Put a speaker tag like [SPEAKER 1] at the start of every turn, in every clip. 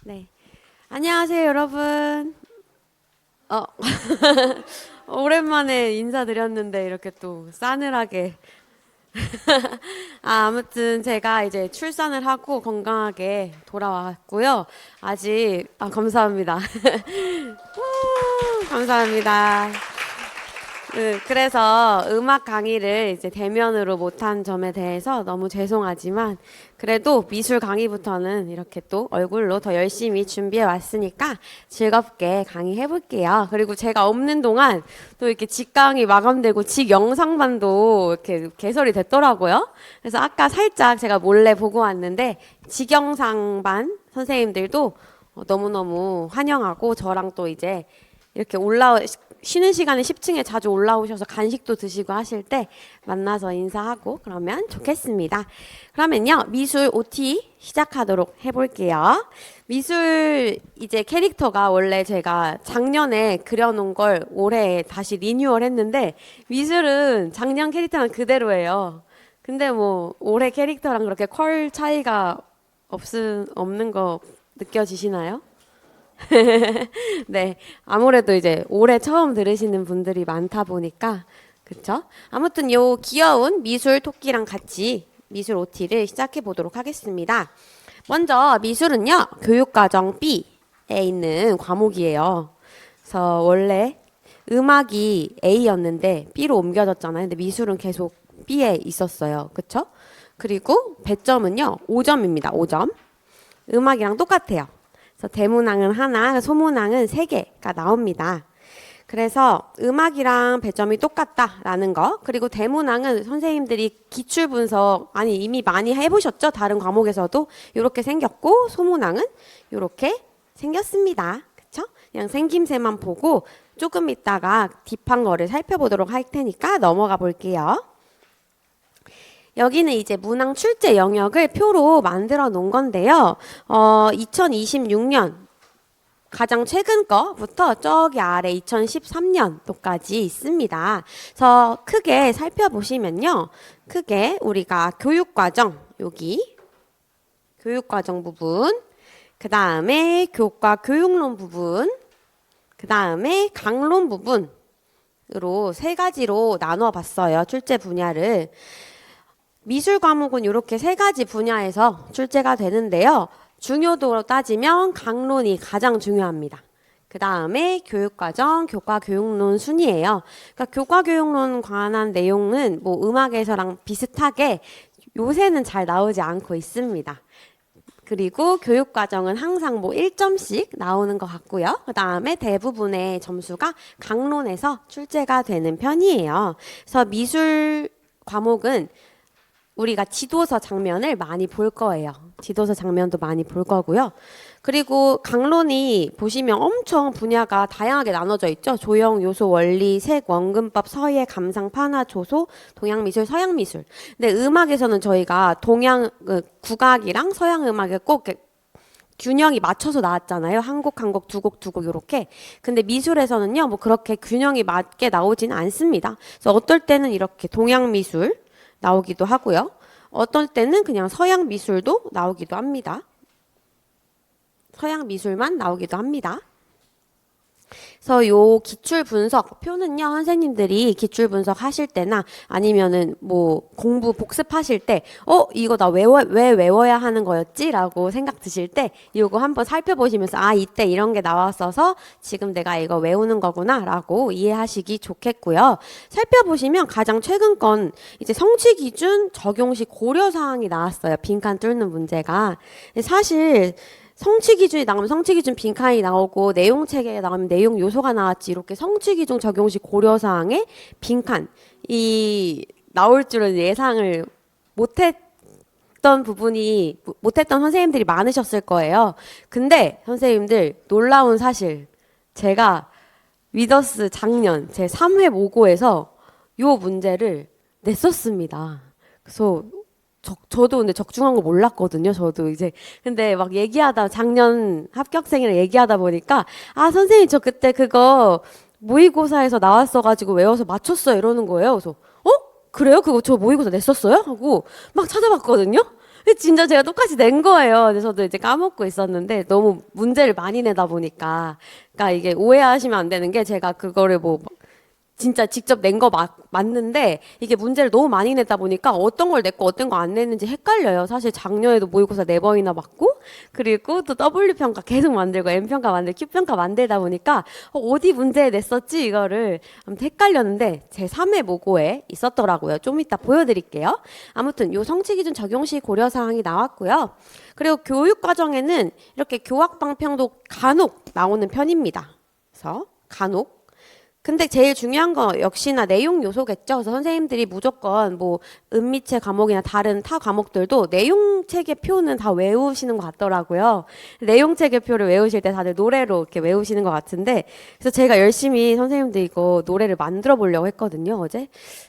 [SPEAKER 1] 네. 안녕하세요, 여러분. 어, 오랜만에 인사드렸는데 이렇게 또 싸늘하게. 아무튼 제가 이제 출산을 하고 건강하게 돌아왔고요. 감사합니다. 감사합니다. 그래서 음악 강의를 이제 대면으로 못한 점에 대해서 너무 죄송하지만 그래도 미술 강의부터는 이렇게 또 얼굴로 더 열심히 준비해 왔으니까 즐겁게 강의해 볼게요. 그리고 제가 없는 동안 또 이렇게 직강이 마감되고 직 영상반도 이렇게 개설이 됐더라고요. 그래서 아까 살짝 제가 몰래 보고 왔는데 직 영상반 선생님들도 너무너무 환영하고 저랑 또 이제 이렇게 쉬는 시간에 10층에 자주 올라오셔서 간식도 드시고 하실 때 만나서 인사하고 그러면 좋겠습니다. 그러면요, 미술 OT 시작하도록 해볼게요. 미술 이제 캐릭터가 원래 제가 작년에 그려놓은 걸 올해 다시 리뉴얼 했는데 미술은 작년 캐릭터는 그대로예요. 근데 뭐 올해 캐릭터랑 그렇게 퀄 차이가 없는 거 느껴지시나요? 네. 아무래도 이제 올해 처음 들으시는 분들이 많다 보니까, 그쵸? 아무튼 요 귀여운 미술 토끼랑 같이 미술 OT를 시작해 보도록 하겠습니다. 먼저 미술은요, 교육과정 B에 있는 과목이에요. 그래서 원래 음악이 A였는데 B로 옮겨졌잖아요. 근데 미술은 계속 B에 있었어요. 그쵸? 그리고 배점은요, 5점입니다. 5점. 음악이랑 똑같아요. 그래서 대문항은 하나, 소문항은 세 개가 나옵니다. 그래서 음악이랑 배점이 똑같다라는 거, 그리고 대문항은 선생님들이 기출분석, 아니 이미 많이 해보셨죠? 다른 과목에서도 이렇게 생겼고, 소문항은 이렇게 생겼습니다. 그쵸? 그냥 생김새만 보고 조금 있다가 딥한 거를 살펴보도록 할 테니까 넘어가 볼게요. 여기는 이제 문항 출제 영역을 표로 만들어 놓은 건데요. 2026년 가장 최근 거부터 저기 아래 2013년도까지 있습니다. 그래서 크게 살펴보시면요. 크게 우리가 교육과정, 여기 교육과정 부분, 그 다음에 교과 교육론 부분, 그 다음에 강론 부분으로 세 가지로 나눠 봤어요. 출제 분야를. 미술 과목은 이렇게 세 가지 분야에서 출제가 되는데요. 중요도로 따지면 강론이 가장 중요합니다. 그 다음에 교육과정, 교과교육론 순이에요. 그러니까 교과교육론 관한 내용은 뭐 음악에서랑 비슷하게 요새는 잘 나오지 않고 있습니다. 그리고 교육과정은 항상 뭐 1점씩 나오는 것 같고요. 그 다음에 대부분의 점수가 강론에서 출제가 되는 편이에요. 그래서 미술 과목은 우리가 지도서 장면을 많이 볼 거예요. 지도서 장면도 많이 볼 거고요. 그리고 강론이 보시면 엄청 분야가 다양하게 나눠져 있죠. 조형, 요소, 원리, 색, 원근법, 서예, 감상, 판화, 조소, 동양미술, 서양미술. 근데 음악에서는 저희가 국악이랑 서양 음악에 꼭 균형이 맞춰서 나왔잖아요. 한 곡 한 곡, 두 곡 두 곡 이렇게. 근데 미술에서는요, 뭐 그렇게 균형이 맞게 나오지는 않습니다. 그래서 어떨 때는 이렇게 동양미술 나오기도 하고요. 어떨 때는 그냥 서양 미술도 나오기도 합니다. 서양 미술만 나오기도 합니다. 그래서 요 기출 분석 표는요, 선생님들이 기출 분석 하실 때나 아니면은 뭐 공부 복습하실 때, 이거 나 왜 외워야 하는 거였지? 라고 생각 드실 때, 요거 한번 살펴보시면서, 이때 이런 게 나왔어서 지금 내가 이거 외우는 거구나, 라고 이해하시기 좋겠고요. 살펴보시면 가장 최근 건 이제 성취 기준 적용 시 고려 사항이 나왔어요. 빈칸 뚫는 문제가. 사실, 성취 기준이 나오면 성취 기준 빈칸이 나오고 내용 체계에 나오면 내용 요소가 나왔지, 이렇게 성취 기준 적용 시 고려 사항에 빈칸이 나올 줄은 예상을 못했던 선생님들이 많으셨을 거예요. 근데 선생님들 놀라운 사실, 제가 위더스 작년 제 3회 모고에서 요 문제를 냈었습니다. 그래서 저도 근데 적중한 거 몰랐거든요. 저도 이제. 근데 막 작년 합격생이랑 얘기하다 보니까, 선생님, 저 그때 그거 모의고사에서 나왔어가지고 외워서 맞췄어요. 이러는 거예요. 그래서, 그래요? 그거 저 모의고사 냈었어요? 하고 막 찾아봤거든요. 진짜 제가 똑같이 낸 거예요. 근데 저도 이제 까먹고 있었는데 너무 문제를 많이 내다 보니까 그러니까 이게 오해하시면 안 되는 게 제가 그거를 뭐 진짜 직접 낸 거 맞는데 이게 문제를 너무 많이 냈다 보니까 어떤 걸 냈고 어떤 거 안 냈는지 헷갈려요. 사실 작년에도 모의고사 4번이나 맞고 그리고 또 W평가 계속 만들고 M평가 만들고 Q평가 만들다 보니까 어디 문제에 냈었지 이거를 아무튼 헷갈렸는데 제 3회 모고에 있었더라고요. 좀 이따 보여드릴게요. 아무튼 요 성취기준 적용시 고려사항이 나왔고요. 그리고 교육과정에는 이렇게 교학방평도 간혹 나오는 편입니다. 그래서 간혹 근데 제일 중요한 거 역시나 내용 요소겠죠. 그래서 선생님들이 무조건 뭐 은미체 과목이나 다른 타 과목들도 내용 체계표는 다 외우시는 것 같더라고요. 내용 체계표를 외우실 때 다들 노래로 이렇게 외우시는 것 같은데 그래서 제가 열심히 선생님들 이거 노래를 만들어 보려고 했거든요, 어제.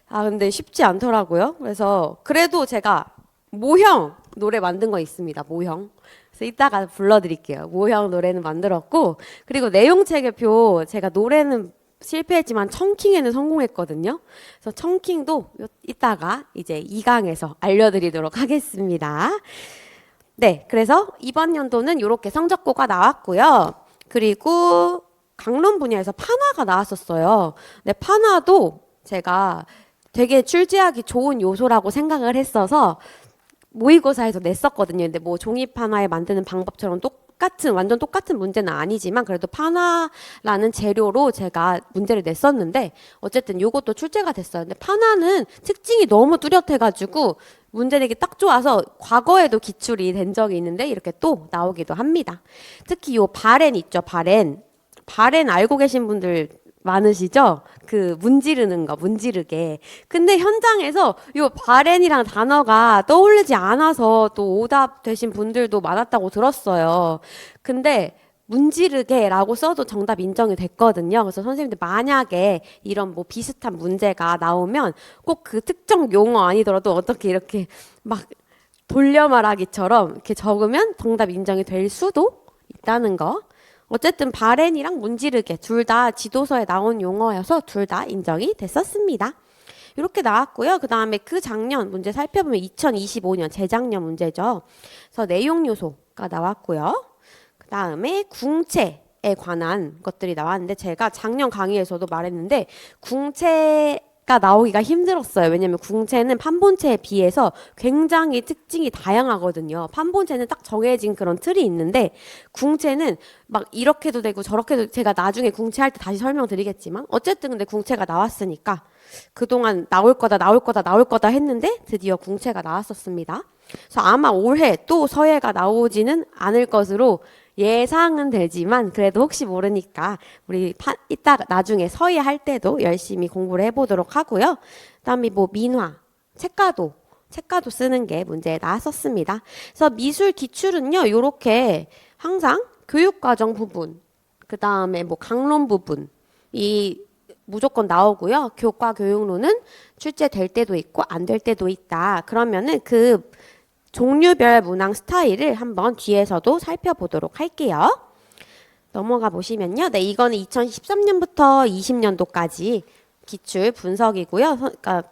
[SPEAKER 1] 근데 쉽지 않더라고요. 그래서 그래도 제가 모형 노래 만든 거 있습니다. 모형. 그래서 이따가 불러드릴게요. 모형 노래는 만들었고 그리고 내용 체계표 제가 노래는 실패했지만 청킹에는 성공했거든요. 그래서 청킹도 이따가 이제 2강에서 알려드리도록 하겠습니다. 네, 그래서 이번 연도는 이렇게 성적고가 나왔고요. 그리고 강론 분야에서 판화가 나왔었어요. 근데 판화도 제가 되게 출제하기 좋은 요소라고 생각을 했어서 모의고사에서 냈었거든요. 근데 뭐 종이 판화에 만드는 방법처럼 완전 똑같은 문제는 아니지만 그래도 판화라는 재료로 제가 문제를 냈었는데 어쨌든 요것도 출제가 됐어요. 근데 판화는 특징이 너무 뚜렷해가지고 문제 내기 딱 좋아서 과거에도 기출이 된 적이 있는데 이렇게 또 나오기도 합니다. 특히 요 바렌 있죠, 바렌. 바렌 알고 계신 분들 많으시죠? 그 문지르는 거, 문지르게. 근데 현장에서 요 바렌이랑 단어가 떠오르지 않아서 또 오답 되신 분들도 많았다고 들었어요. 근데 문지르게라고 써도 정답 인정이 됐거든요. 그래서 선생님들 만약에 이런 뭐 비슷한 문제가 나오면 꼭 그 특정 용어 아니더라도 어떻게 이렇게 막 돌려 말하기처럼 이렇게 적으면 정답 인정이 될 수도 있다는 거. 어쨌든 바렌이랑 문지르게 둘 다 지도서에 나온 용어여서 둘 다 인정이 됐었습니다. 이렇게 나왔고요. 그 다음에 그 작년 문제 살펴보면 2025년 재작년 문제죠. 그래서 내용 요소가 나왔고요. 그 다음에 궁체에 관한 것들이 나왔는데 제가 작년 강의에서도 말했는데 궁체가 나오기가 힘들었어요. 왜냐면 궁체는 판본체에 비해서 굉장히 특징이 다양하거든요. 판본체는 딱 정해진 그런 틀이 있는데 궁체는 막 이렇게도 되고 저렇게도 제가 나중에 궁체할 때 다시 설명드리겠지만 어쨌든 근데 궁체가 나왔으니까 그동안 나올 거다 했는데 드디어 궁체가 나왔었습니다. 그래서 아마 올해 또 서예가 나오지는 않을 것으로 예상은 되지만 그래도 혹시 모르니까 우리 이따 나중에 서예 할 때도 열심히 공부를 해보도록 하고요. 그다음에 뭐 민화, 책가도 쓰는 게 문제에 나왔었습니다. 그래서 미술 기출은요, 요렇게 항상 교육과정 부분, 그 다음에 뭐 강론 부분, 이 무조건 나오고요. 교과 교육론은 출제될 때도 있고 안 될 때도 있다. 그러면은 그 종류별 문항 스타일을 한번 뒤에서도 살펴보도록 할게요. 넘어가 보시면요. 네, 이거는 2013년부터 20년도까지 기출 분석이고요. 그러니까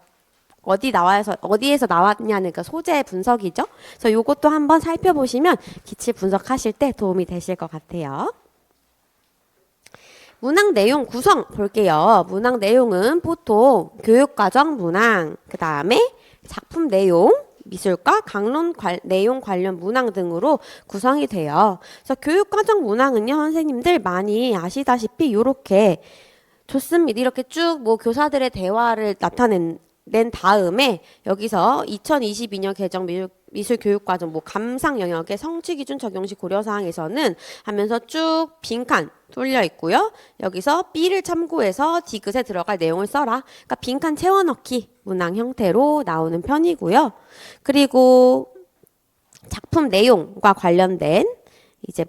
[SPEAKER 1] 어디에서 나왔냐는 그 소재 분석이죠. 그래서 요것도 한번 살펴보시면 기출 분석하실 때 도움이 되실 것 같아요. 문항 내용 구성 볼게요. 문항 내용은 보통 교육과정 문항, 그 다음에 작품 내용, 미술과 강론 내용 관련 문항 등으로 구성이 돼요. 그래서 교육과정 문항은요, 선생님들 많이 아시다시피 이렇게 좋습니다. 이렇게 쭉 뭐 교사들의 대화를 낸 다음에 여기서 2022년 개정 미술교육과정 뭐 감상 영역의 성취기준 적용시 고려사항에서는 하면서 쭉 빈칸 뚫려 있고요. 여기서 B를 참고해서 디귿에 들어갈 내용을 써라. 그러니까 빈칸 채워넣기 문항 형태로 나오는 편이고요. 그리고 작품 내용과 관련된 이제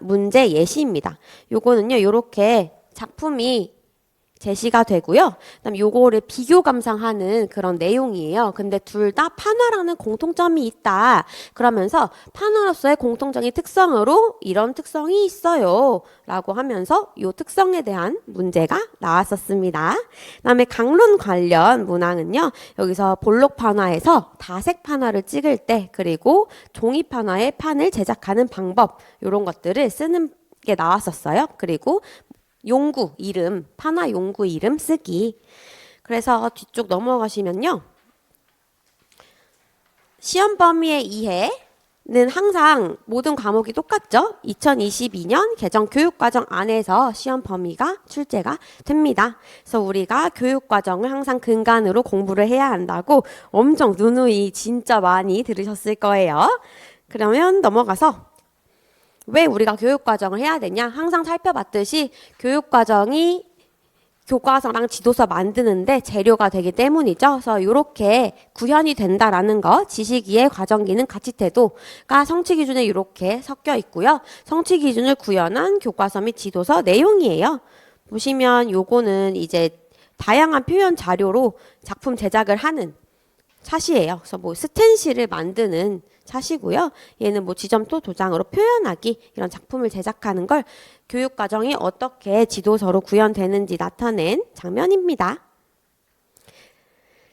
[SPEAKER 1] 문제 예시입니다. 요거는요, 요렇게 작품이 제시가 되고요. 그다음 요거를 비교 감상하는 그런 내용이에요. 근데 둘 다 판화라는 공통점이 있다. 그러면서 판화로서의 공통적인 특성으로 이런 특성이 있어요. 라고 하면서 요 특성에 대한 문제가 나왔었습니다. 그다음에 강론 관련 문항은요. 여기서 볼록 판화에서 다색 판화를 찍을 때 그리고 종이 판화에 판을 제작하는 방법 이런 것들을 쓰는 게 나왔었어요. 그리고 용구 이름, 판화 용구 이름 쓰기. 그래서 뒤쪽 넘어가시면요. 시험 범위의 이해는 항상 모든 과목이 똑같죠. 2022년 개정 교육과정 안에서 시험 범위가 출제가 됩니다. 그래서 우리가 교육과정을 항상 근간으로 공부를 해야 한다고 엄청 누누이 진짜 많이 들으셨을 거예요. 그러면 넘어가서 왜 우리가 교육과정을 해야 되냐? 항상 살펴봤듯이 교육과정이 교과서랑 지도서 만드는데 재료가 되기 때문이죠. 그래서 이렇게 구현이 된다라는 거, 지식이해, 과정기능, 가치태도가 성취 기준에 이렇게 섞여 있고요. 성취 기준을 구현한 교과서 및 지도서 내용이에요. 보시면 요거는 이제 다양한 표현 자료로 작품 제작을 하는 차시예요. 그래서 뭐 스텐실을 만드는 차시고요. 얘는 뭐 지점토 도장으로 표현하기 이런 작품을 제작하는 걸 교육과정이 어떻게 지도서로 구현되는지 나타낸 장면입니다.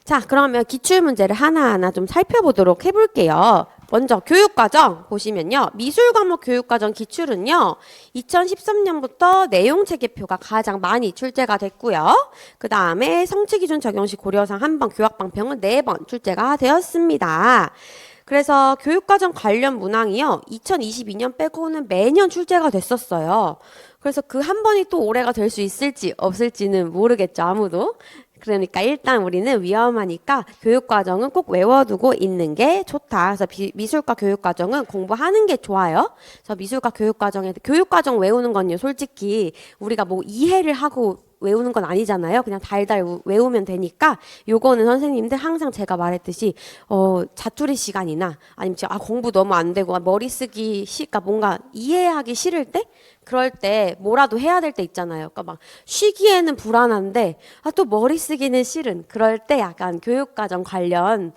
[SPEAKER 1] 자, 그러면 기출문제를 하나하나 좀 살펴보도록 해볼게요. 먼저 교육과정 보시면요. 미술과목 교육과정 기출은요. 2013년부터 내용체계표가 가장 많이 출제가 됐고요. 그 다음에 성취기준 적용시 고려상 한번 교학방평은 4번 출제가 되었습니다. 그래서 교육과정 관련 문항이요. 2022년 빼고는 매년 출제가 됐었어요. 그래서 그 한 번이 또 올해가 될 수 있을지 없을지는 모르겠죠. 아무도. 그러니까 일단 우리는 위험하니까 교육과정은 꼭 외워두고 있는 게 좋다. 그래서 미술과 교육과정은 공부하는 게 좋아요. 그래서 미술과 교육과정 외우는 건요. 솔직히 우리가 뭐 이해를 하고 외우는 건 아니잖아요. 그냥 달달 외우면 되니까 요거는 선생님들 항상 제가 말했듯이 자투리 시간이나 아니면 공부 너무 안 되고 머리 쓰기 그러니까 뭔가 이해하기 싫을 때 그럴 때 뭐라도 해야 될 때 있잖아요. 그러니까 막 쉬기에는 불안한데 또 머리 쓰기는 싫은 그럴 때 약간 교육과정 관련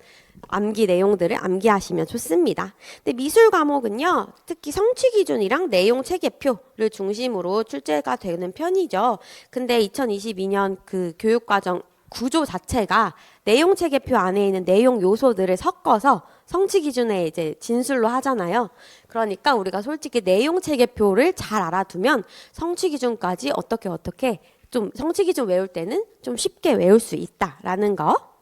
[SPEAKER 1] 암기 내용들을 암기하시면 좋습니다. 근데 미술 과목은요, 특히 성취 기준이랑 내용 체계표를 중심으로 출제가 되는 편이죠. 근데 2022년 그 교육과정 구조 자체가 내용 체계표 안에 있는 내용 요소들을 섞어서 성취 기준에 이제 진술로 하잖아요. 그러니까 우리가 솔직히 내용 체계표를 잘 알아두면 성취 기준까지 어떻게 좀 성취 기준 외울 때는 좀 쉽게 외울 수 있다라는 거.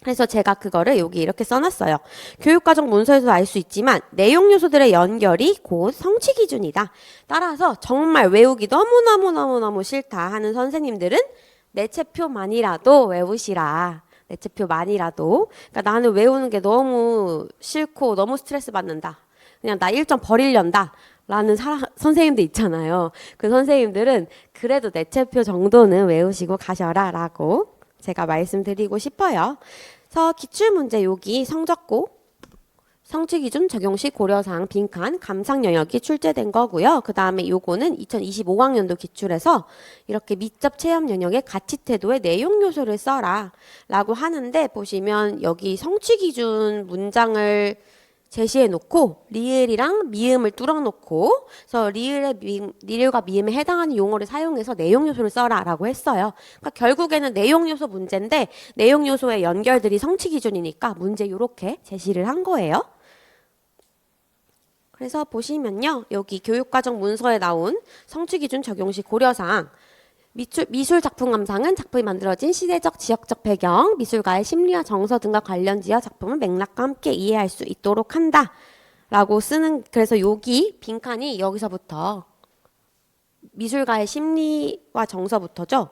[SPEAKER 1] 그래서 제가 그거를 여기 이렇게 써놨어요. 교육과정 문서에서도 알 수 있지만 내용 요소들의 연결이 곧 성취 기준이다. 따라서 정말 외우기 너무너무 싫다 하는 선생님들은 내체표만이라도 외우시라. 내체표만이라도. 그러니까 나는 외우는 게 너무 싫고 너무 스트레스 받는다. 그냥 나 1점 버리련다. 라는 선생님들 있잖아요. 그 선생님들은 그래도 내체표 정도는 외우시고 가셔라 라고 제가 말씀드리고 싶어요. 그래서 기출문제 여기 성적고 성취기준 적용시 고려사항 빈칸 감상 영역이 출제된 거고요. 그 다음에 요거는 2025학년도 기출에서 이렇게 미적 체험 영역의 가치 태도의 내용 요소를 써라 라고 하는데 보시면 여기 성취기준 문장을 제시해 놓고 리을이랑 미음을 뚫어 놓고 그래서 리을과 미음에 해당하는 용어를 사용해서 내용 요소를 써라 라고 했어요. 그러니까 결국에는 내용 요소 문제인데 내용 요소의 연결들이 성취 기준이니까 문제 이렇게 제시를 한 거예요. 그래서 보시면요. 여기 교육과정 문서에 나온 성취 기준 적용 시 고려사항 미술 작품 감상은 작품이 만들어진 시대적, 지역적 배경, 미술가의 심리와 정서 등과 관련지어 작품을 맥락과 함께 이해할 수 있도록 한다. 라고 쓰는, 그래서 여기 빈칸이 여기서부터 미술가의 심리와 정서부터죠.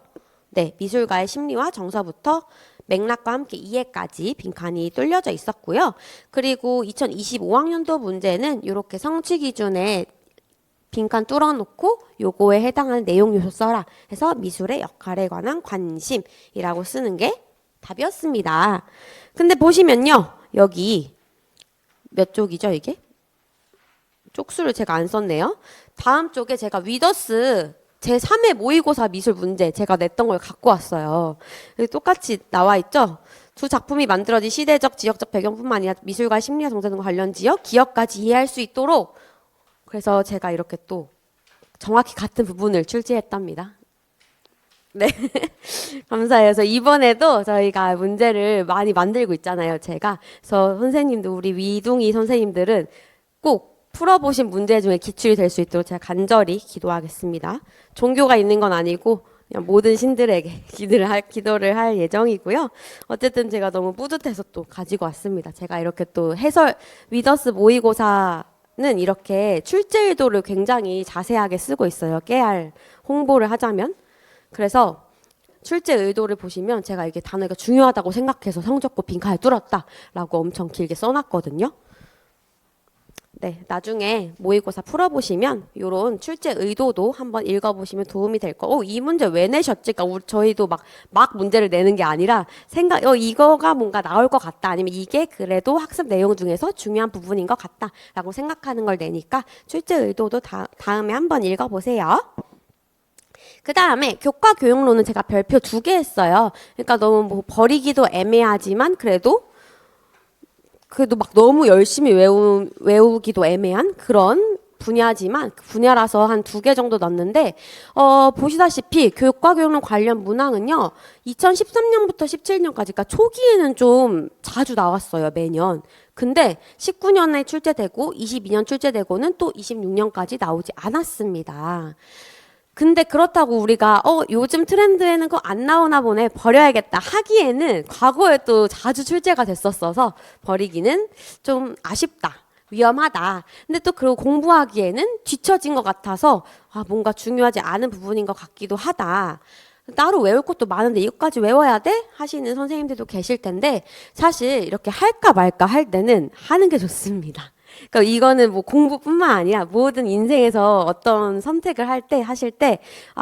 [SPEAKER 1] 네, 미술가의 심리와 정서부터 맥락과 함께 이해까지 빈칸이 뚫려져 있었고요. 그리고 2025학년도 문제는 이렇게 성취 기준에 빈칸 뚫어놓고 요거에 해당하는 내용 요소 써라 해서 미술의 역할에 관한 관심이라고 쓰는 게 답이었습니다. 근데 보시면요. 여기 몇 쪽이죠 이게? 쪽수를 제가 안 썼네요. 다음 쪽에 제가 위더스 제3회 모의고사 미술 문제 제가 냈던 걸 갖고 왔어요. 여기 똑같이 나와 있죠? 두 작품이 만들어진 시대적, 지역적 배경뿐만 아니라 미술과 심리와 정서 등 관련 지역, 기억까지 이해할 수 있도록 그래서 제가 이렇게 또 정확히 같은 부분을 출제했답니다. 네. 감사해요. 그래서 이번에도 저희가 문제를 많이 만들고 있잖아요, 제가. 그래서 선생님들, 우리 위둥이 선생님들은 꼭 풀어보신 문제 중에 기출이 될 수 있도록 제가 간절히 기도하겠습니다. 종교가 있는 건 아니고 그냥 모든 신들에게 기도를 할 예정이고요. 어쨌든 제가 너무 뿌듯해서 또 가지고 왔습니다. 제가 이렇게 또 해설, 위더스 모의고사는 이렇게 출제 의도를 굉장히 자세하게 쓰고 있어요. 깨알 홍보를 하자면. 그래서 출제 의도를 보시면 제가 이게 단어가 중요하다고 생각해서 성적고 빈칸을 뚫었다라고 엄청 길게 써놨거든요. 네, 나중에 모의고사 풀어보시면 이런 출제 의도도 한번 읽어보시면 도움이 될 거. 이 문제 왜 내셨지? 그러니까 저희도 막 문제를 내는 게 아니라 이거가 뭔가 나올 것 같다. 아니면 이게 그래도 학습 내용 중에서 중요한 부분인 것 같다라고 생각하는 걸 내니까 출제 의도도 다음에 한번 읽어보세요. 그 다음에 교과 교육론은 제가 별표 2개 했어요. 그러니까 너무 뭐 버리기도 애매하지만 그래도 막 너무 열심히 외우기도 애매한 그런 분야지만 분야라서 한 2개 정도 넣었는데 보시다시피 교과 교육론 관련 문항은요 2013년부터 17년까지 그러니까 초기에는 좀 자주 나왔어요 매년. 근데 19년에 출제되고 22년 출제되고는 또 26년까지 나오지 않았습니다. 근데 그렇다고 우리가 요즘 트렌드에는 그거 안 나오나 보네 버려야겠다 하기에는 과거에 또 자주 출제가 됐었어서 버리기는 좀 아쉽다 위험하다. 근데 또 그리고 공부하기에는 뒤처진 것 같아서 뭔가 중요하지 않은 부분인 것 같기도 하다. 따로 외울 것도 많은데 이것까지 외워야 돼? 하시는 선생님들도 계실 텐데 사실 이렇게 할까 말까 할 때는 하는 게 좋습니다. 그러니까 이거는 뭐 공부뿐만 아니라 모든 인생에서 어떤 선택을 하실 때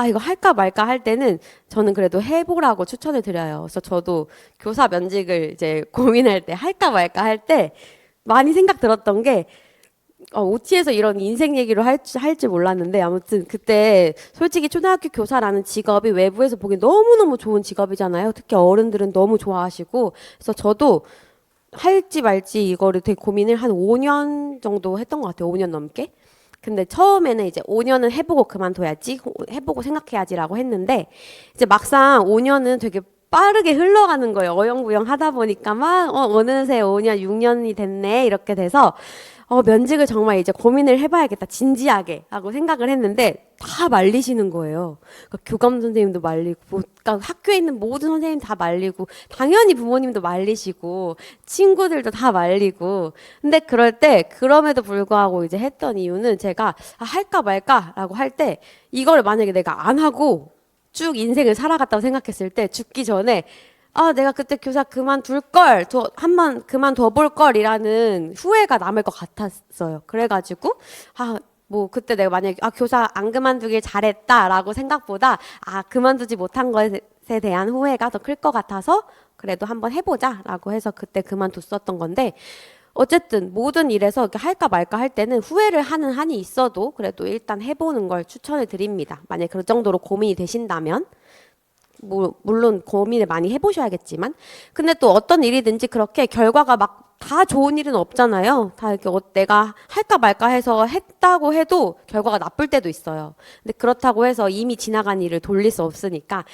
[SPEAKER 1] 이거 할까 말까 할 때는 저는 그래도 해보라고 추천을 드려요. 그래서 저도 교사 면직을 이제 고민할 때 할까 말까 할 때 많이 생각 들었던 게 OT에서 이런 인생 얘기를 할지 몰랐는데 아무튼 그때 솔직히 초등학교 교사라는 직업이 외부에서 보기 너무너무 좋은 직업이잖아요. 특히 어른들은 너무 좋아하시고 그래서 저도 할지 말지 이거를 되게 고민을 한 5년 정도 했던 것 같아요. 5년 넘게. 근데 처음에는 이제 5년은 해보고 그만둬야지, 해보고 생각해야지라고 했는데 이제 막상 5년은 되게 빠르게 흘러가는 거예요. 어영부영 하다 보니까 막 어느새 5년, 6년이 됐네 이렇게 돼서 면직을 정말 이제 고민을 해봐야겠다 진지하게 하고 생각을 했는데 다 말리시는 거예요. 그러니까 교감 선생님도 말리고 그러니까 학교에 있는 모든 선생님 다 말리고 당연히 부모님도 말리시고 친구들도 다 말리고 근데 그럴 때 그럼에도 불구하고 이제 했던 이유는 제가 할까 말까라고 할 때 이걸 만약에 내가 안 하고 쭉 인생을 살아갔다고 생각했을 때 죽기 전에 내가 그때 교사 그만둘 걸, 한번 그만둬 볼 걸이라는 후회가 남을 것 같았어요. 그래가지고, 뭐, 그때 내가 만약에, 교사 안 그만두길 잘했다라고 생각보다, 그만두지 못한 것에 대한 후회가 더 클 것 같아서, 그래도 한번 해보자라고 해서 그때 그만뒀었던 건데, 어쨌든 모든 일에서 이렇게 할까 말까 할 때는 후회를 하는 한이 있어도 그래도 일단 해보는 걸 추천을 드립니다. 만약에 그 정도로 고민이 되신다면. 물론 고민을 많이 해보셔야겠지만 근데 또 어떤 일이든지 그렇게 결과가 막 다 좋은 일은 없잖아요. 다 이렇게 내가 할까 말까 해서 했다고 해도 결과가 나쁠 때도 있어요. 근데 그렇다고 해서 이미 지나간 일을 돌릴 수 없으니까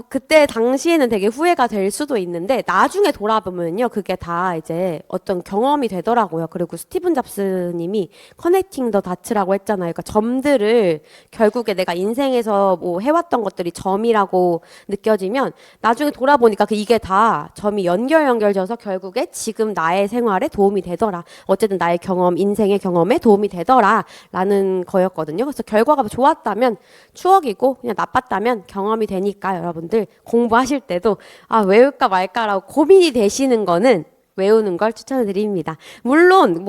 [SPEAKER 1] 그때 당시에는 되게 후회가 될 수도 있는데 나중에 돌아보면요 그게 다 이제 어떤 경험이 되더라고요. 그리고 스티븐 잡스님이 커넥팅 더 다츠라고 했잖아요. 그러니까 점들을 결국에 내가 인생에서 뭐 해왔던 것들이 점이라고 느껴지면 나중에 돌아보니까 이게 다 점이 연결져서 결국에 지금 나의 생활에 도움이 되더라. 어쨌든 나의 경험, 인생의 경험에 도움이 되더라 라는 거였거든요. 그래서 결과가 좋았다면 추억이고 그냥 나빴다면 경험이 되니까 여러분들 공부하실 때도 외울까 말까라고 고민이 되시는 거는 외우는 걸 추천을 드립니다. 물론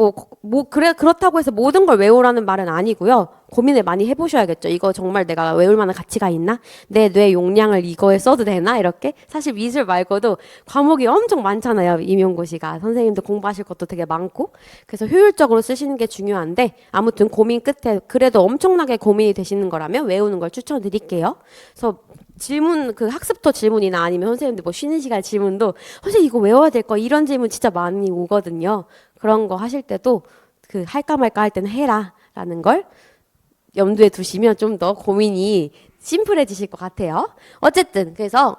[SPEAKER 1] 그렇다고 해서 모든 걸 외우라는 말은 아니고요. 고민을 많이 해보셔야겠죠. 이거 정말 내가 외울 만한 가치가 있나? 내 뇌 용량을 이거에 써도 되나? 이렇게. 사실 미술 말고도 과목이 엄청 많잖아요. 임용고시가. 선생님도 공부하실 것도 되게 많고. 그래서 효율적으로 쓰시는 게 중요한데 아무튼 고민 끝에 그래도 엄청나게 고민이 되시는 거라면 외우는 걸 추천드릴게요. 그래서 질문, 그 학습터 질문이나 아니면 선생님들 뭐 쉬는 시간 질문도 선생님 이거 외워야 될 거 이런 질문 진짜 많이 오거든요. 그런 거 하실 때도 그 할까 말까 할 때는 해라 라는 걸 염두에 두시면 좀 더 고민이 심플해지실 것 같아요. 어쨌든 그래서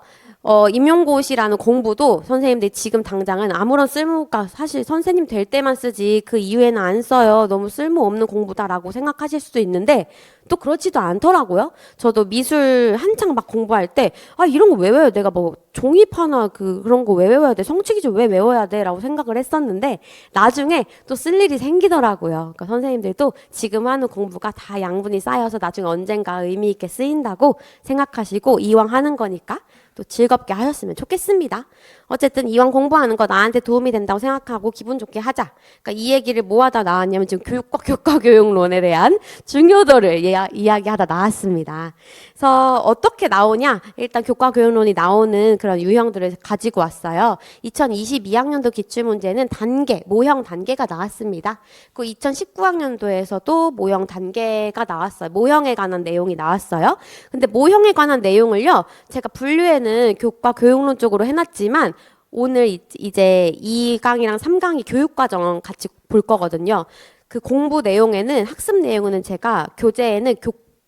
[SPEAKER 1] 임용고시라는 공부도 선생님들이 지금 당장은 아무런 쓸모가 사실 선생님 될 때만 쓰지 그 이후에는 안 써요. 너무 쓸모없는 공부다라고 생각하실 수도 있는데 또 그렇지도 않더라고요. 저도 미술 한창 막 공부할 때 이런 거 왜 외워요? 내가 뭐 종이파나 그런 거 왜 외워야 돼? 성취기 좀 왜 외워야 돼? 라고 생각을 했었는데 나중에 또 쓸 일이 생기더라고요. 그러니까 선생님들도 지금 하는 공부가 다 양분이 쌓여서 나중에 언젠가 의미 있게 쓰인다고 생각하시고 이왕 하는 거니까 또 즐겁게 하셨으면 좋겠습니다. 어쨌든 이왕 공부하는 거 나한테 도움이 된다고 생각하고 기분 좋게 하자. 그러니까 이 얘기를 뭐 하다 나왔냐면 지금 교육과 교과교육론에 대한 중요도를 이야기하다 나왔습니다. 그래서 어떻게 나오냐? 일단 교과교육론이 나오는 그런 유형들을 가지고 왔어요. 2022학년도 기출문제는 단계, 모형 단계가 나왔습니다. 그 2019학년도에서도 모형 단계가 나왔어요. 모형에 관한 내용이 나왔어요. 근데 모형에 관한 내용을요, 제가 분류에는 교과교육론 쪽으로 해놨지만 오늘 이제 2강이랑 3강이 교육과정 같이 볼 거거든요. 그 공부 내용에는 학습 내용은 제가 교재에는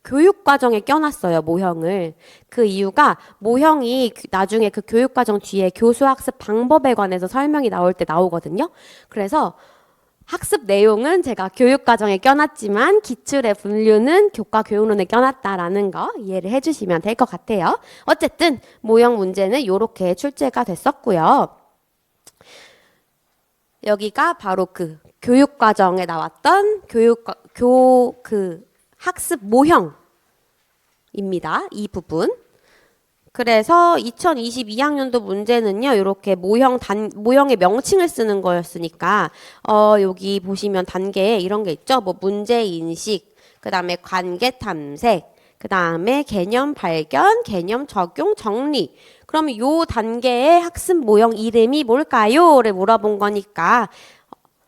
[SPEAKER 1] 교육과정에 껴놨어요. 모형을. 그 이유가 모형이 나중에 그 교육과정 뒤에 교수학습 방법에 관해서 설명이 나올 때 나오거든요. 그래서 학습 내용은 제가 교육과정에 껴놨지만 기출의 분류는 교과교육론에 껴놨다라는 거 이해를 해주시면 될 것 같아요. 어쨌든 모형 문제는 이렇게 출제가 됐었고요. 여기가 바로 그 교육과정에 나왔던 학습 모형입니다. 이 부분. 그래서 2022학년도 문제는요, 이렇게 모형의 명칭을 쓰는 거였으니까, 여기 보시면 단계에 이런 게 있죠. 뭐, 문제 인식, 그 다음에 관계 탐색, 그 다음에 개념 발견, 개념 적용, 정리. 그러면 요 단계의 학습 모형 이름이 뭘까요?를 물어본 거니까,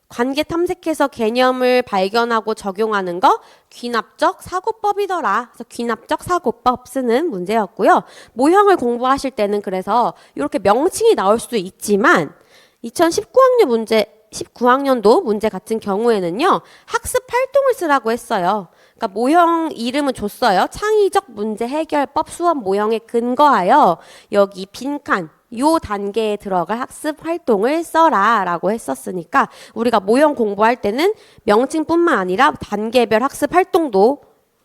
[SPEAKER 1] 관계 탐색해서 개념을 발견하고 적용하는 거 귀납적 사고법이더라. 그래서 귀납적 사고법 쓰는 문제였고요. 모형을 공부하실 때는 그래서 이렇게 명칭이 나올 수도 있지만 19학년도 문제 같은 경우에는요. 학습 활동을 쓰라고 했어요. 그러니까 모형 이름은 줬어요. 창의적 문제 해결법 수업 모형에 근거하여 여기 빈칸 요 단계에 들어갈 학습 활동을 써라 라고 했었으니까 우리가 모형 공부할 때는 명칭뿐만 아니라 단계별 학습 활동도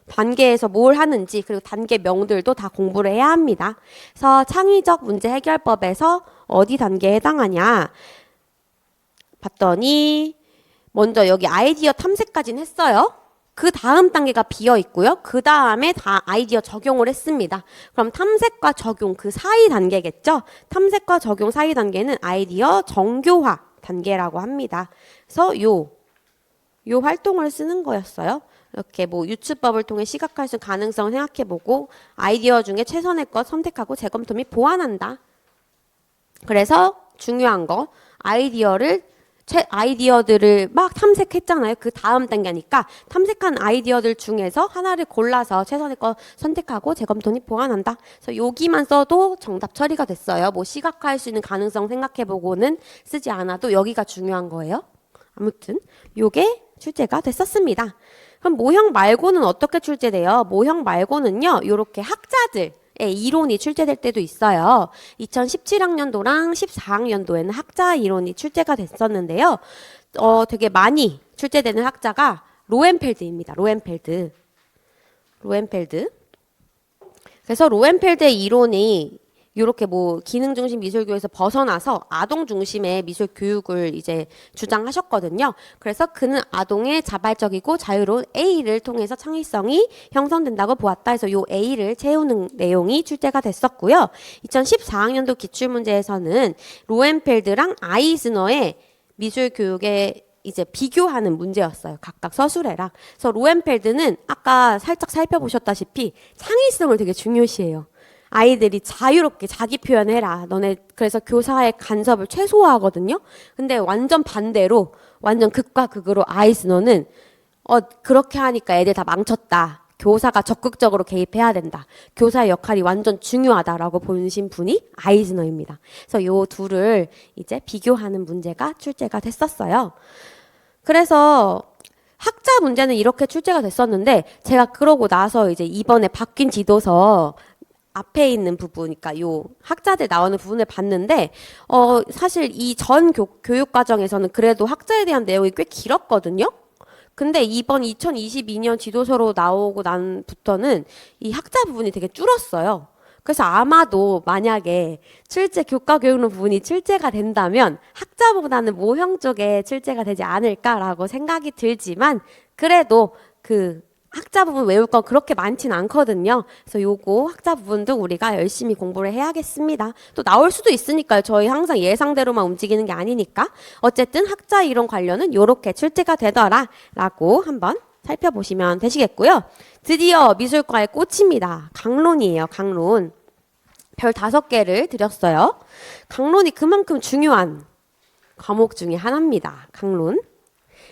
[SPEAKER 1] 단계에서 뭘 하는지 그리고 단계명들도 다 공부를 해야 합니다. 그래서 창의적 문제 해결법에서 어디 단계에 해당하냐 봤더니 먼저 여기 아이디어 탐색까지는 했어요. 그 다음 단계가 비어 있고요. 그 다음에 다 아이디어 적용을 했습니다. 그럼 탐색과 적용 그 사이 단계겠죠? 탐색과 적용 사이 단계는 아이디어 정교화 단계라고 합니다. 그래서 요 활동을 쓰는 거였어요. 이렇게 뭐 유추법을 통해 시각화할 수 있는 가능성을 생각해보고 아이디어 중에 최선의 것 선택하고 재검토 및 보완한다. 그래서 중요한 거 아이디어들을 막 탐색했잖아요. 그 다음 단계니까 탐색한 아이디어들 중에서 하나를 골라서 최선의 거 선택하고 재검토 및 보완한다. 그래서 여기만 써도 정답 처리가 됐어요. 뭐 시각화할 수 있는 가능성 생각해보고는 쓰지 않아도 여기가 중요한 거예요. 아무튼 요게 출제가 됐었습니다. 그럼 모형 말고는 어떻게 출제돼요? 모형 말고는요. 요렇게 학자들 이론이 출제될 때도 있어요. 2017학년도랑 14학년도에는 학자 이론이 출제가 됐었는데요. 되게 많이 출제되는 학자가 로엔펠드입니다. 로엔펠드. 그래서 로엔펠드의 이론이 이렇게 뭐 기능 중심 미술교에서 벗어나서 아동 중심의 미술 교육을 이제 주장하셨거든요. 그래서 그는 아동의 자발적이고 자유로운 A를 통해서 창의성이 형성된다고 보았다 해서 요 A를 채우는 내용이 출제가 됐었고요. 2014학년도 기출문제에서는 로엔펠드랑 아이즈너의 미술 교육의 이제 비교하는 문제였어요. 각각 서술해랑. 그래서 로엔펠드는 아까 살짝 살펴보셨다시피 창의성을 되게 중요시해요. 아이들이 자유롭게 자기 표현해라. 너네 그래서 교사의 간섭을 최소화하거든요. 근데 완전 반대로 완전 극과 극으로 아이스너는 그렇게 하니까 애들 다 망쳤다. 교사가 적극적으로 개입해야 된다. 교사의 역할이 완전 중요하다라고 보신 분이 아이즈너입니다. 그래서 요 둘을 이제 비교하는 문제가 출제가 됐었어요. 그래서 학자 문제는 이렇게 출제가 됐었는데 제가 그러고 나서 이제 이번에 바뀐 지도서 앞에 있는 부분, 그러니까 요 학자들 나오는 부분을 봤는데 사실 이 전 교육 과정에서는 그래도 학자에 대한 내용이 꽤 길었거든요. 근데 이번 2022년 지도서로 나오고 난부터는 이 학자 부분이 되게 줄었어요. 그래서 아마도 만약에 출제 교과 교육론 부분이 출제가 된다면 학자보다는 모형 쪽에 출제가 되지 않을까라고 생각이 들지만 그래도 그 학자 부분 외울 건 그렇게 많진 않거든요. 그래서 요거 학자 부분도 우리가 열심히 공부를 해야겠습니다. 또 나올 수도 있으니까요. 저희 항상 예상대로만 움직이는 게 아니니까. 어쨌든 학자 이론 관련은 요렇게 출제가 되더라라고 한번 살펴보시면 되시겠고요. 드디어 미술과의 꽃입니다. 강론이에요. 강론. 별 5개를 드렸어요. 강론이 그만큼 중요한 과목 중에 하나입니다. 강론.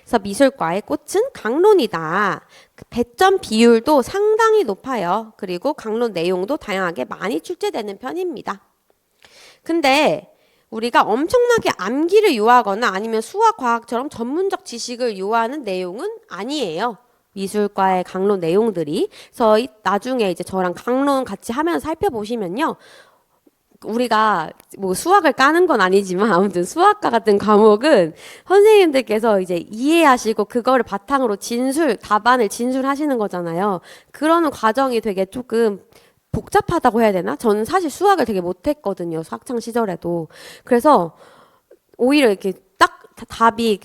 [SPEAKER 1] 그래서 미술과의 꽃은 강론이다. 배점 비율도 상당히 높아요. 그리고 강론 내용도 다양하게 많이 출제되는 편입니다. 근데 우리가 엄청나게 암기를 요하거나 아니면 수학, 과학처럼 전문적 지식을 요하는 내용은 아니에요. 미술과의 강론 내용들이. 그래서 나중에 이제 저랑 강론 같이 하면서 살펴보시면요. 우리가 뭐 수학을 까는 건 아니지만 아무튼 수학과 같은 과목은 선생님들께서 이제 이해하시고 그거를 바탕으로 답안을 진술하시는 거잖아요. 그러는 과정이 되게 조금 복잡하다고 해야 되나? 저는 사실 수학을 되게 못했거든요. 학창 시절에도. 그래서 오히려 이렇게 딱 답이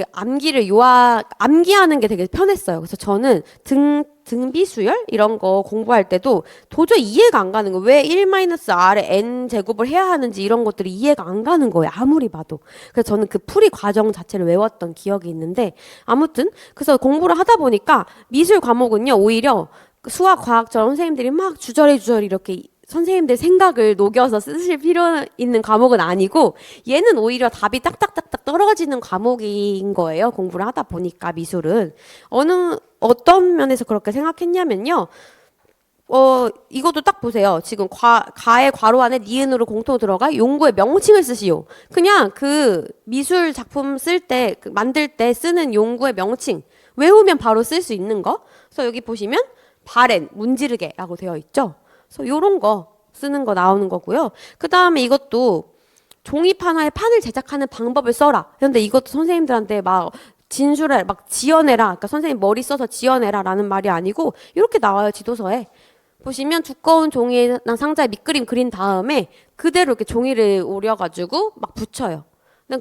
[SPEAKER 1] 암기하는 게 되게 편했어요. 그래서 저는 등비수열 이런 거 공부할 때도 도저히 이해가 안 가는 거예요. 왜 1-r에 n 제곱을 해야 하는지 이런 것들이 이해가 안 가는 거예요. 아무리 봐도. 그래서 저는 그 풀이 과정 자체를 외웠던 기억이 있는데 아무튼 그래서 공부를 하다 보니까 미술 과목은요. 오히려 수학, 과학처럼 선생님들이 막 주저리 이렇게 선생님들 생각을 녹여서 쓰실 필요 있는 과목은 아니고 얘는 오히려 답이 딱딱딱딱 떨어지는 과목인 거예요. 공부를 하다 보니까 미술은. 어떤 면에서 그렇게 생각했냐면요. 이것도 딱 보세요. 지금 가의 괄호 안에 니은으로 공통 들어가 용구의 명칭을 쓰시오. 그냥 그 미술 작품 만들 때 쓰는 용구의 명칭 외우면 바로 쓸 수 있는 거. 그래서 여기 보시면 바렌, 문지르게라고 되어 있죠. 그래서 요런 거 쓰는 거 나오는 거고요. 그 다음에 이것도 종이판 하나에 판을 제작하는 방법을 써라. 그런데 이것도 선생님들한테 막 지어내라. 그러니까 선생님 머리 써서 지어내라 라는 말이 아니고 이렇게 나와요. 지도서에. 보시면 두꺼운 종이나 상자에 밑그림 그린 다음에 그대로 이렇게 종이를 오려가지고 막 붙여요.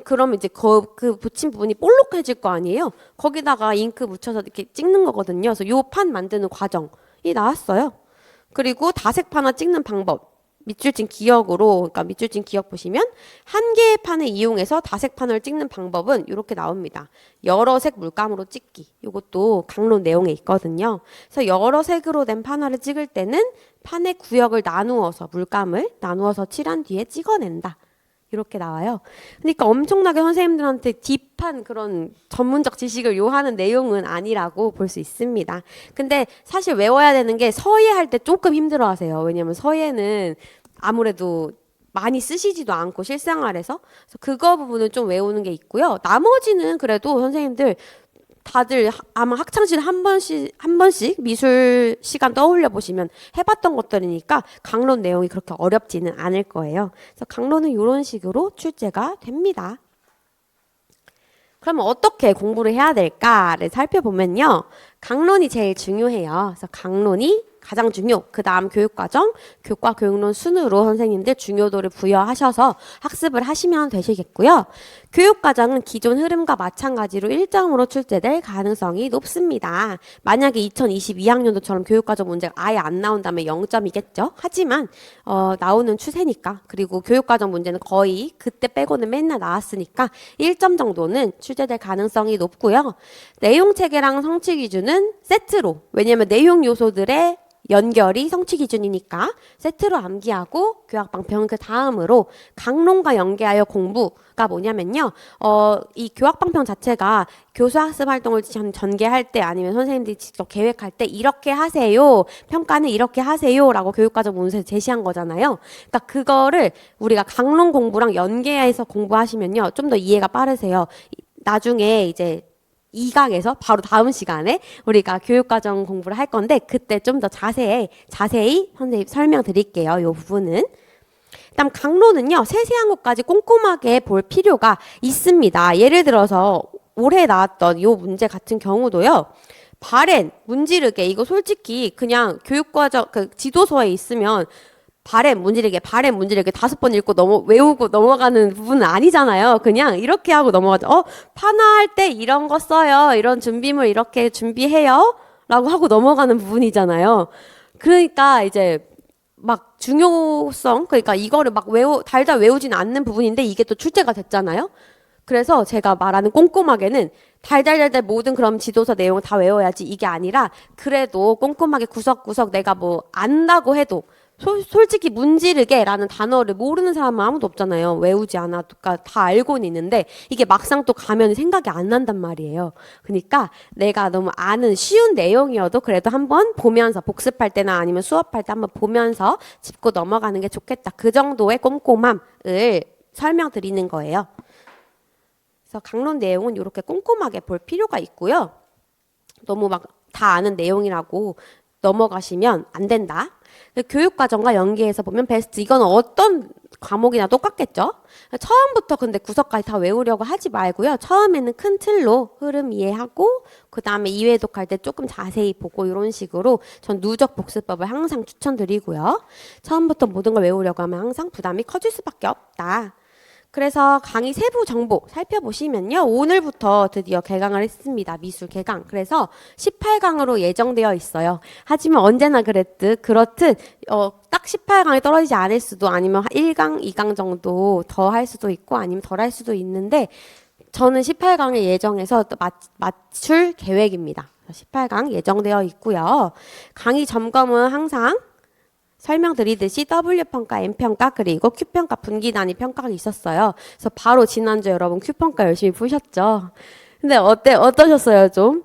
[SPEAKER 1] 그러면 이제 그 붙인 부분이 볼록해질 거 아니에요? 거기다가 잉크 묻혀서 이렇게 찍는 거거든요. 그래서 요 판 만드는 과정이 나왔어요. 그리고 다색판화 찍는 방법. 밑줄진 기역으로, 그러니까 밑줄진 기역 보시면 한 개의 판을 이용해서 다색판을 찍는 방법은 이렇게 나옵니다. 여러 색 물감으로 찍기. 이것도 강론 내용에 있거든요. 그래서 여러 색으로 된 판화를 찍을 때는 판의 구역을 물감을 나누어서 칠한 뒤에 찍어낸다. 이렇게 나와요. 그러니까 엄청나게 선생님들한테 딥한 그런 전문적 지식을 요하는 내용은 아니라고 볼 수 있습니다. 근데 사실 외워야 되는 게 서예 할 때 조금 힘들어 하세요. 왜냐면 서예는 아무래도 많이 쓰시지도 않고 실생활에서. 그래서 그거 부분은 좀 외우는 게 있고요. 나머지는 그래도 선생님들 다들 아마 학창시절 한 번씩 미술 시간 떠올려 보시면 해봤던 것들이니까 강론 내용이 그렇게 어렵지는 않을 거예요. 그래서 강론은 이런 식으로 출제가 됩니다. 그러면 어떻게 공부를 해야 될까를 살펴보면요. 강론이 제일 중요해요. 그래서 강론이 가장 중요, 그 다음 교육과정, 교과 교육론 순으로 선생님들 중요도를 부여하셔서 학습을 하시면 되시겠고요. 교육과정은 기존 흐름과 마찬가지로 1점으로 출제될 가능성이 높습니다. 만약에 2022학년도처럼 교육과정 문제가 아예 안 나온다면 0점이겠죠. 하지만 나오는 추세니까, 그리고 교육과정 문제는 거의 그때 빼고는 맨날 나왔으니까 1점 정도는 출제될 가능성이 높고요. 내용체계랑 성취 기준은 세트로, 왜냐하면 내용 요소들의 연결이 성취 기준이니까 세트로 암기하고 교학방평은 그 다음으로 강론과 연계하여 공부가 뭐냐면요. 이 교학방평 자체가 교수학습 활동을 전개할 때 아니면 선생님들이 직접 계획할 때 이렇게 하세요. 평가는 이렇게 하세요. 라고 교육과정 문서에 제시한 거잖아요. 그러니까 그거를 우리가 강론 공부랑 연계해서 공부하시면요. 좀 더 이해가 빠르세요. 나중에 이제 2강에서 바로 다음 시간에 우리가 교육과정 공부를 할 건데 그때 좀 더 자세히 선생님 설명드릴게요. 이 부분은. 그다음 강론은요. 세세한 것까지 꼼꼼하게 볼 필요가 있습니다. 예를 들어서 올해 나왔던 이 문제 같은 경우도요. 바렌, 문지르게 이거 솔직히 그냥 교육과정 그 지도서에 있으면 바램 문지르게 5번 읽고 외우고 넘어가는 부분은 아니잖아요. 그냥 이렇게 하고 넘어가죠. 판화할 때 이런 거 써요. 이런 준비물 이렇게 준비해요. 라고 하고 넘어가는 부분이잖아요. 그러니까 이제 막 중요성, 그러니까 이거를 막 달달 외우진 않는 부분인데 이게 또 출제가 됐잖아요. 그래서 제가 말하는 꼼꼼하게는 달달달달 모든 그럼 지도서 내용을 다 외워야지 이게 아니라 그래도 꼼꼼하게 구석구석 내가 뭐 안다고 해도 솔직히 문지르게라는 단어를 모르는 사람은 아무도 없잖아요. 외우지 않아도 그러니까 다 알고는 있는데 이게 막상 또 가면 생각이 안 난단 말이에요. 그러니까 내가 너무 아는 쉬운 내용이어도 그래도 한번 보면서 복습할 때나 아니면 수업할 때 한번 보면서 짚고 넘어가는 게 좋겠다. 그 정도의 꼼꼼함을 설명드리는 거예요. 그래서 강론 내용은 이렇게 꼼꼼하게 볼 필요가 있고요. 너무 막 다 아는 내용이라고 넘어가시면 안 된다. 교육과정과 연계해서 보면 베스트, 이건 어떤 과목이나 똑같겠죠? 처음부터 근데 구석까지 다 외우려고 하지 말고요. 처음에는 큰 틀로 흐름 이해하고 그 다음에 이해독 할 때 조금 자세히 보고 이런 식으로 전 누적 복습법을 항상 추천드리고요. 처음부터 모든 걸 외우려고 하면 항상 부담이 커질 수밖에 없다. 그래서 강의 세부 정보 살펴보시면요. 오늘부터 드디어 개강을 했습니다. 미술 개강. 그래서 18강으로 예정되어 있어요. 하지만 언제나 그렇듯 딱 18강에 떨어지지 않을 수도 아니면 1강, 2강 정도 더 할 수도 있고 아니면 덜 할 수도 있는데 저는 18강을 예정해서 또 맞출 계획입니다. 18강 예정되어 있고요. 강의 점검은 항상 설명드리듯이 W평가, M평가, 그리고 Q평가 분기 단위 평가가 있었어요. 그래서 바로 지난주 여러분 Q평가 열심히 푸셨죠? 근데 어떠셨어요, 좀?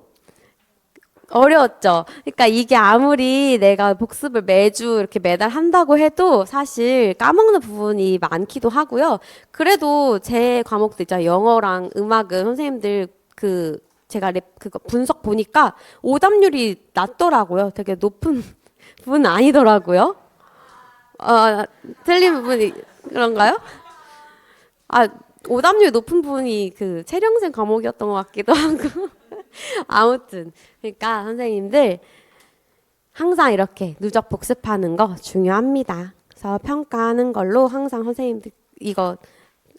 [SPEAKER 1] 어려웠죠? 그러니까 이게 아무리 내가 복습을 매주 이렇게 매달 한다고 해도 사실 까먹는 부분이 많기도 하고요. 그래도 제 과목도 있잖아요. 영어랑 음악은 선생님들 제가 그거 분석 보니까 오답률이 낮더라고요. 되게 높은 부분은 아니더라고요. 틀린 부분이 그런가요? 오답률 높은 부분이 체령생 과목이었던 것 같기도 하고. 아무튼 그러니까 선생님들 항상 이렇게 누적 복습하는 거 중요합니다. 그래서 평가하는 걸로 항상 선생님들 이거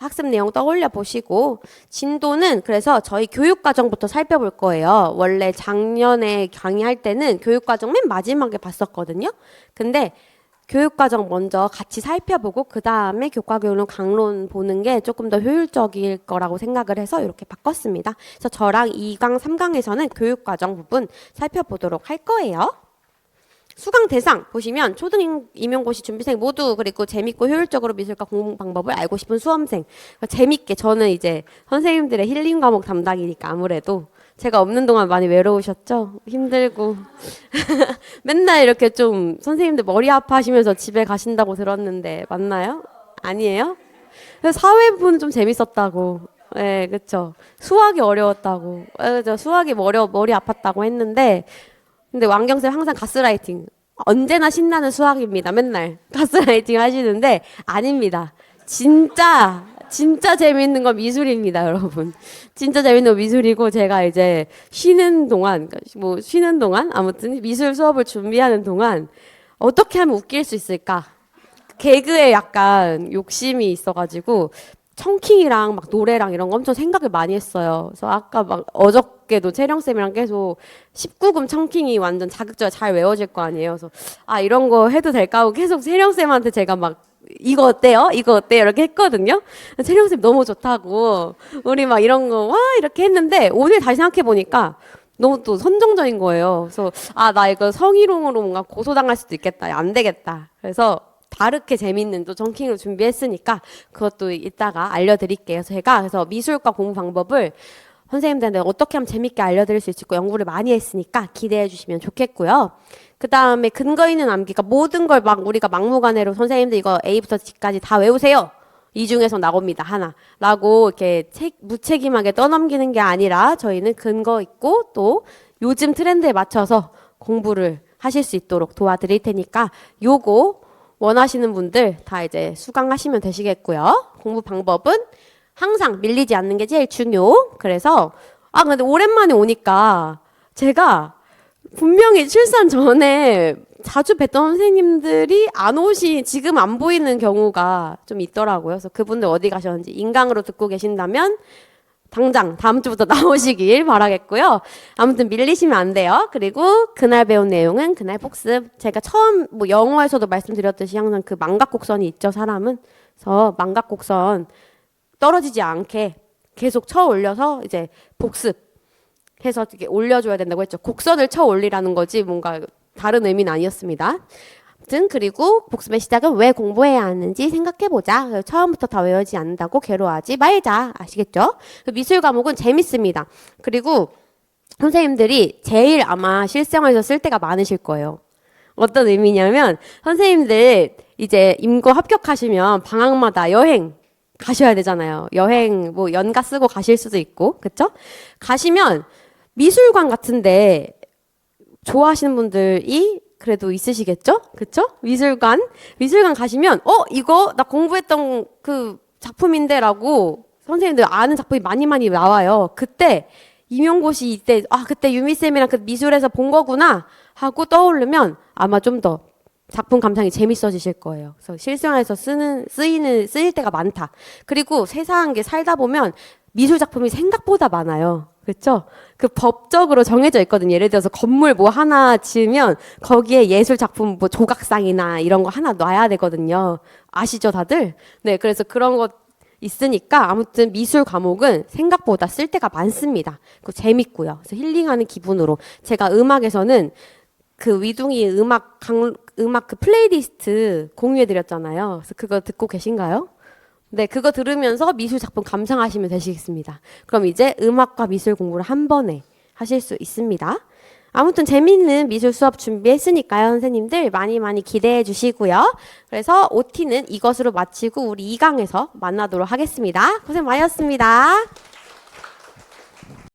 [SPEAKER 1] 학습 내용 떠올려 보시고 진도는 그래서 저희 교육과정부터 살펴볼 거예요. 원래 작년에 강의할 때는 교육과정 맨 마지막에 봤었거든요. 근데 교육과정 먼저 같이 살펴보고 그 다음에 교과교육론 강론 보는 게 조금 더 효율적일 거라고 생각을 해서 이렇게 바꿨습니다. 그래서 저랑 2강, 3강에서는 교육과정 부분 살펴보도록 할 거예요. 수강 대상 보시면 초등 임용고시 준비생 모두 그리고 재밌고 효율적으로 미술과 공부 방법을 알고 싶은 수험생. 그러니까 재밌게 저는 이제 선생님들의 힐링 과목 담당이니까 아무래도 제가 없는 동안 많이 외로우셨죠? 힘들고 맨날 이렇게 좀 선생님들 머리 아파하시면서 집에 가신다고 들었는데 맞나요? 아니에요? 그래서 사회 부분은 좀 재밌었다고. 네, 그렇죠. 수학이 어려웠다고. 저 수학이 머리 아팠다고 했는데 근데 왕경쌤 항상 가스라이팅. 언제나 신나는 수학입니다. 맨날 가스라이팅 하시는데 아닙니다. 진짜 진짜 재밌는 건 미술입니다, 여러분. 진짜 재밌는 건 미술이고 제가 이제 쉬는 동안 뭐 쉬는 동안 아무튼 미술 수업을 준비하는 동안 어떻게 하면 웃길 수 있을까? 개그에 약간 욕심이 있어가지고 청킹이랑 막 노래랑 이런 거 엄청 생각을 많이 했어요. 그래서 아까 막 어저께도 채령쌤이랑 계속 19금 청킹이 완전 자극적으로 잘 외워질 거 아니에요. 그래서 아, 이런 거 해도 될까 하고 계속 채령쌤한테 제가 막 이거 어때요? 이거 어때요? 이렇게 했거든요. 채령쌤 너무 좋다고 우리 막 이런 거 와 이렇게 했는데 오늘 다시 생각해 보니까 너무 또 선정적인 거예요. 그래서 아, 나 이거 성희롱으로 뭔가 고소당할 수도 있겠다. 안 되겠다. 그래서 다르게 재밌는 또 정킹을 준비했으니까 그것도 이따가 알려드릴게요. 제가 그래서 미술과 공부 방법을 선생님들한테 어떻게 하면 재밌게 알려드릴 수 있을까 연구를 많이 했으니까 기대해 주시면 좋겠고요. 그 다음에 근거 있는 암기가 모든 걸 막 우리가 막무가내로 선생님들 이거 A부터 G까지 다 외우세요. 이 중에서 나옵니다. 하나. 라고 이렇게 무책임하게 떠넘기는 게 아니라 저희는 근거 있고 또 요즘 트렌드에 맞춰서 공부를 하실 수 있도록 도와드릴 테니까 요거 원하시는 분들 다 이제 수강하시면 되시겠고요. 공부 방법은 항상 밀리지 않는 게 제일 중요. 그래서 아 근데 오랜만에 오니까 제가 분명히 출산 전에 자주 뵀던 선생님들이 안 오시 지금 안 보이는 경우가 좀 있더라고요. 그래서 그분들 어디 가셨는지 인강으로 듣고 계신다면 당장 다음 주부터 나오시길 바라겠고요. 아무튼 밀리시면 안 돼요. 그리고 그날 배운 내용은 그날 복습. 제가 처음 뭐 영어에서도 말씀드렸듯이 항상 그 망각곡선이 있죠, 사람은. 그래서 망각곡선 떨어지지 않게 계속 쳐 올려서 이제 복습해서 이렇게 올려줘야 된다고 했죠. 곡선을 쳐 올리라는 거지 뭔가 다른 의미는 아니었습니다. 그리고 복습의 시작은 왜 공부해야 하는지 생각해보자. 처음부터 다 외우지 않는다고 괴로워하지 말자. 아시겠죠? 미술 과목은 재밌습니다. 그리고 선생님들이 제일 아마 실생활에서 쓸 때가 많으실 거예요. 어떤 의미냐면 선생님들 이제 임고 합격하시면 방학마다 여행 가셔야 되잖아요. 여행 뭐 연가 쓰고 가실 수도 있고 그쵸? 가시면 미술관 같은데 좋아하시는 분들이 그래도 있으시겠죠? 그쵸? 미술관 가시면 이거 나 공부했던 그 작품인데라고 선생님들 아는 작품이 많이 나와요. 그때 임용고시 이때 그때 유미쌤이랑 그 미술에서 본 거구나 하고 떠오르면 아마 좀 더 작품 감상이 재밌어지실 거예요. 그래서 실생활에서 쓰일 때가 많다. 그리고 세상에 게 살다 보면 미술 작품이 생각보다 많아요. 그렇죠? 그 법적으로 정해져 있거든요. 예를 들어서 건물 뭐 하나 지으면 거기에 예술 작품 뭐 조각상이나 이런 거 하나 놔야 되거든요. 아시죠, 다들? 네, 그래서 그런 거 있으니까 아무튼 미술 과목은 생각보다 쓸 때가 많습니다. 그 재밌고요. 그래서 힐링하는 기분으로 제가 음악에서는 그 위둥이 음악 그 플레이리스트 공유해 드렸잖아요. 그래서 그거 듣고 계신가요? 네, 그거 들으면서 미술 작품 감상하시면 되시겠습니다. 그럼 이제 음악과 미술 공부를 한 번에 하실 수 있습니다. 아무튼 재미있는 미술 수업 준비했으니까요. 선생님들 많이 기대해 주시고요. 그래서 OT는 이것으로 마치고 우리 2강에서 만나도록 하겠습니다. 고생 많으셨습니다.